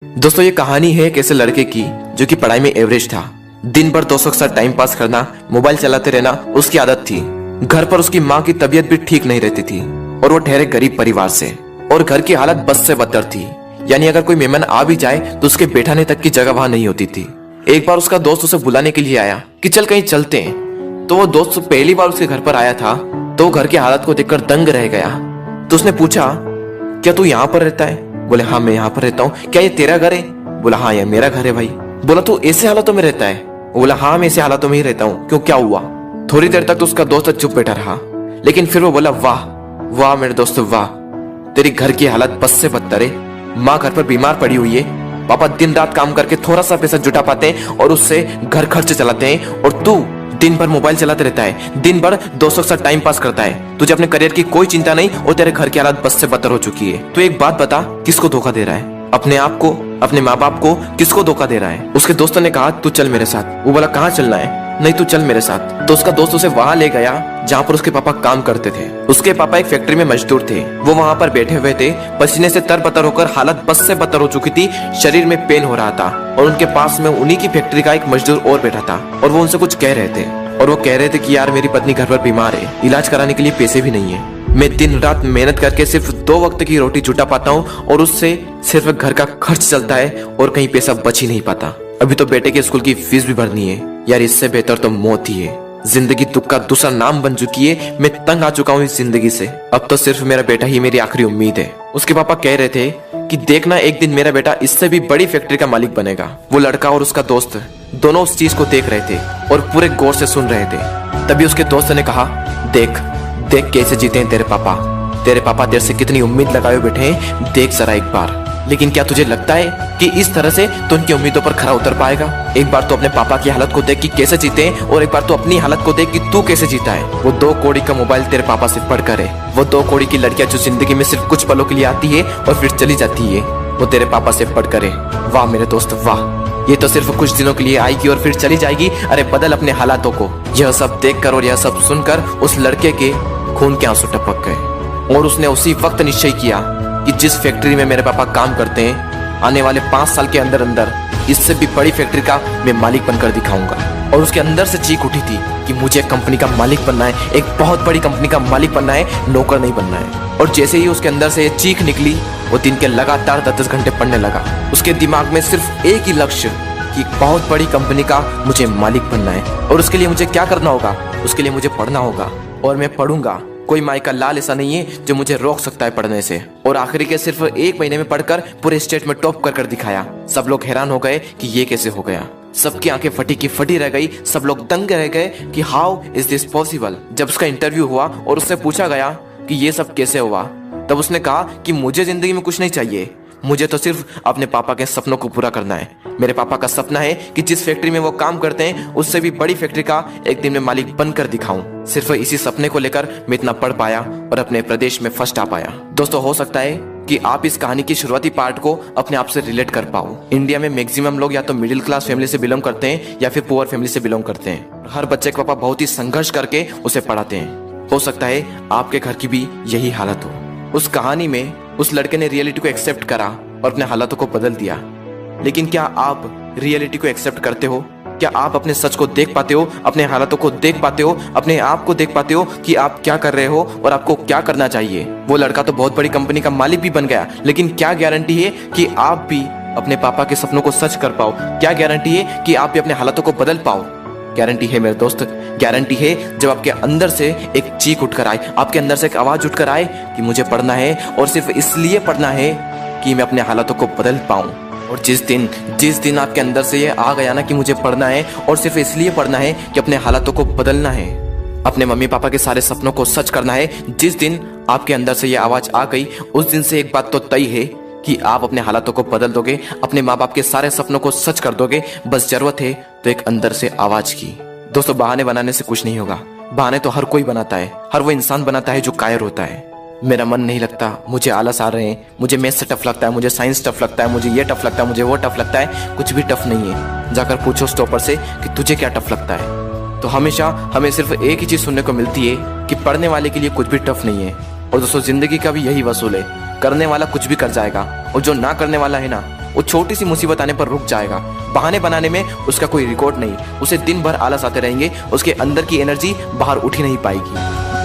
दोस्तों ये कहानी है एक ऐसे लड़के की जो कि पढ़ाई में एवरेज था। दिन भर दोस्तों के साथ टाइम पास करना, मोबाइल चलाते रहना उसकी आदत थी। घर पर उसकी माँ की तबीयत भी ठीक नहीं रहती थी और वो ठहरे गरीब परिवार से, और घर की हालत बस से बदतर थी। यानी अगर कोई मेहमान आ भी जाए तो उसके बैठाने तक की जगह वहां नहीं होती थी। एक बार उसका दोस्त उसे बुलाने के लिए आया कि चल कहीं चलते हैं। तो वो दोस्त पहली बार उसके घर पर आया था तो घर की हालत को देखकर दंग रह गया। तो उसने पूछा, क्या तू यहाँ पर रहता है? बोले हाँ मैं यहाँ पर रहता हूँ। क्या ये तेरा घर है? बोला हाँ ये मेरा घर है भाई। बोला तू ऐसे हालातों में रहता है? बोला हाँ मैं ऐसे हालातों में ही रहता हूँ। क्यों, क्या हुआ? थोड़ी देर तक तो उसका दोस्त चुप बैठा रहा, लेकिन फिर वो बोला, वाह वाह मेरे दोस्त वाह, तेरी घर की हालत बस से बदतर है। माँ घर पर बीमार पड़ी हुई है, पापा दिन रात काम करके थोड़ा सा पैसा जुटा पाते हैं और उससे घर खर्च चलाते हैं, और तू दिन भर मोबाइल चलाते रहता है, दिन भर दोस्तों के साथ टाइम पास करता है। तुझे अपने करियर की कोई चिंता नहीं और तेरे घर की हालत बस से बदतर हो चुकी है। तो एक बात बता, किसको धोखा दे रहा है? अपने आप को, अपने माँ बाप को, किसको धोखा दे रहा है? उसके दोस्तों ने कहा तू चल मेरे साथ। वो बोला कहाँ चलना है? नहीं तू चल मेरे साथ। तो उसका दोस्त उसे वहां ले गया जहाँ पर उसके पापा काम करते थे। उसके पापा एक फैक्ट्री में मजदूर थे। वो वहां पर बैठे हुए थे, पसीने से तरबतर होकर हालत बस से बदतर हो चुकी थी, शरीर में पेन हो रहा था, और उनके पास में उन्हीं की फैक्ट्री का एक मजदूर और बैठा था और वो उनसे कुछ कह रहे थे। और वो कह रहे थे कि यार मेरी पत्नी घर पर बीमार है, इलाज कराने के लिए पैसे भी नहीं है, मैं दिन रात मेहनत करके सिर्फ 2 वक्त की रोटी जुटा पाता हूँ और उससे सिर्फ घर का खर्च चलता है और कहीं पैसा बच ही नहीं पाता। अभी तो बेटे के स्कूल की फीस भी भरनी है। यार इससे बेहतर तो मौत ही है। जिंदगी दुख का दूसरा नाम बन चुकी है। मैं तंग आ चुका हूँ इस जिंदगी से। अब तो सिर्फ मेरा बेटा ही मेरी आखिरी उम्मीद है। उसके पापा कह रहे थे कि देखना एक दिन मेरा बेटा इससे भी बड़ी फैक्ट्री का मालिक बनेगा। वो लड़का और उसका दोस्त दोनों उस चीज को देख रहे थे और पूरे गौर से सुन रहे थे। तभी उसके दोस्त ने कहा, देख देख कैसे जीते हैं तेरे पापा। तेरे पापा तेरे से कितनी उम्मीद लगाए बैठे हैं, देख जरा एक बार। लेकिन क्या तुझे लगता है कि इस तरह से तो उनकी उम्मीदों पर खरा उतर पाएगा? एक बार तो अपने पापा की हालत को देख कि कैसे जीते हैं, और एक बार तो अपनी हालत को देख कि तू कैसे जीता है। वो 2 कौड़ी का मोबाइल तेरे पापा से पढ़कर है। वो 2 कौड़ी की लड़कियां जो जिंदगी में सिर्फ कुछ पलों के लिए आती है और फिर चली जाती है, वो तेरे पापा से पढ़कर है। वाह मेरे दोस्त वाह, ये तो सिर्फ कुछ दिनों के लिए आएगी और फिर चली जाएगी। अरे बदल अपने हालातों को। यह सब देखकर और यह सब सुनकर उस लड़के के खून के आंसू टपक गए और उसने उसी वक्त निश्चय किया कि जिस फैक्ट्री में मेरे पापा काम करते हैं, आने वाले 5 साल के अंदर अंदर इससे भी बड़ी फैक्ट्री का मैं मालिक बनकर दिखाऊंगा। और उसके अंदर से चीख उठी थी कि मुझे कंपनी का मालिक बनना है, एक बहुत बड़ी कंपनी का मालिक बनना है, नौकर नहीं बनना है। और जैसे ही उसके अंदर से ये चीख निकली, वो दिन के लगातार 10 घंटे पढ़ने लगा। उसके दिमाग में सिर्फ एक ही लक्ष्य कि बहुत बड़ी कंपनी का मुझे मालिक बनना है, और उसके लिए मुझे क्या करना होगा? उसके लिए मुझे पढ़ना होगा, और मैं पढ़ूंगा। कोई माई का लाल ऐसा नहीं है जो मुझे रोक सकता है पढ़ने से। और आखिरी के सिर्फ 1 महीने में पढ़कर पूरे स्टेट में टॉप कर दिखाया। सब लोग हैरान हो गए कि ये कैसे हो गया। सबकी आंखें फटी की फटी रह गई। सब लोग दंग रह गए कि हाउ इज दिस पॉसिबल। जब उसका इंटरव्यू हुआ और उससे पूछा गया कि ये सब कैसे हुआ, तब उसने कहा कि मुझे जिंदगी में कुछ नहीं चाहिए, मुझे तो सिर्फ अपने पापा के सपनों को पूरा करना है। मेरे पापा का सपना है कि जिस फैक्ट्री में वो काम करते हैं उससे भी बड़ी फैक्ट्री का एक दिन मैं मालिक बनकर दिखाऊं। सिर्फ इसी सपने को लेकर मैं इतना पढ़ पाया और अपने प्रदेश में फर्स्ट आ पाया। दोस्तों हो सकता है कि आप इस कहानी की शुरुआती पार्ट को अपने आप से रिलेट कर पाओ। इंडिया में मैक्सिमम लोग या तो मिडिल क्लास फैमिली से बिलोंग करते हैं या फिर पुअर फैमिली से बिलोंग करते हैं। हर बच्चे के पापा बहुत ही संघर्ष करके उसे पढ़ाते हैं। हो सकता है आपके घर की भी यही हालत हो। उस कहानी में उस लड़के ने रियलिटी को एक्सेप्ट करा और अपने हालातों को बदल दिया। लेकिन क्या आप रियलिटी को एक्सेप्ट करते हो? क्या आप अपने सच को देख पाते हो, अपने हालातों को देख पाते हो, अपने आप को देख पाते हो कि आप क्या कर रहे हो और आपको क्या करना चाहिए? वो लड़का तो बहुत बड़ी कंपनी का मालिक भी बन गया, लेकिन क्या गारंटी है कि आप भी अपने पापा के सपनों को सच कर पाओ? क्या गारंटी है कि आप भी अपने हालातों को बदल पाओ? गारंटी है मेरे दोस्त, गारंटी है जब आपके अंदर से एक चीख उठकर आए, आपके अंदर से एक आवाज उठकर आए कि मुझे पढ़ना है, और सिर्फ इसलिए पढ़ना है कि मैं अपने हालातों को बदल पाऊं। और जिस दिन आपके अंदर से ये आ गया ना कि मुझे पढ़ना है और सिर्फ इसलिए पढ़ना है कि अपने हालातों को बदलना है, अपने मम्मी पापा के सारे सपनों को सच करना है, जिस दिन आपके अंदर से ये आवाज आ गई, उस दिन से एक बात तो तय है कि आप अपने हालातों को बदल दोगे, अपने माँ बाप के सारे सपनों को सच कर दोगे। बस जरूरत है तो एक अंदर से आवाज की। दोस्तों बहाने बनाने से कुछ नहीं होगा। बहाने तो हर कोई बनाता है, हर वो इंसान बनाता है जो कायर होता है। मेरा मन नहीं लगता, मुझे आलस आ रहे हैं, मुझे मैथ्स से टफ लगता है, मुझे साइंस टफ लगता है, मुझे ये टफ लगता है, मुझे वो टफ लगता है। कुछ भी टफ नहीं है। जाकर पूछो उस टॉपर से कि तुझे क्या टफ लगता है। तो हमेशा हमें सिर्फ एक ही चीज सुनने को मिलती है कि पढ़ने वाले के लिए कुछ भी टफ नहीं है। और दोस्तों जिंदगी का भी यही वसूल है, करने वाला कुछ भी कर जाएगा, और जो ना करने वाला है ना, वो छोटी सी मुसीबत आने पर रुक जाएगा। बहाने बनाने में उसका कोई रिकॉर्ड नहीं, उसे दिन भर आलस आते रहेंगे, उसके अंदर की एनर्जी बाहर उठ ही नहीं पाएगी।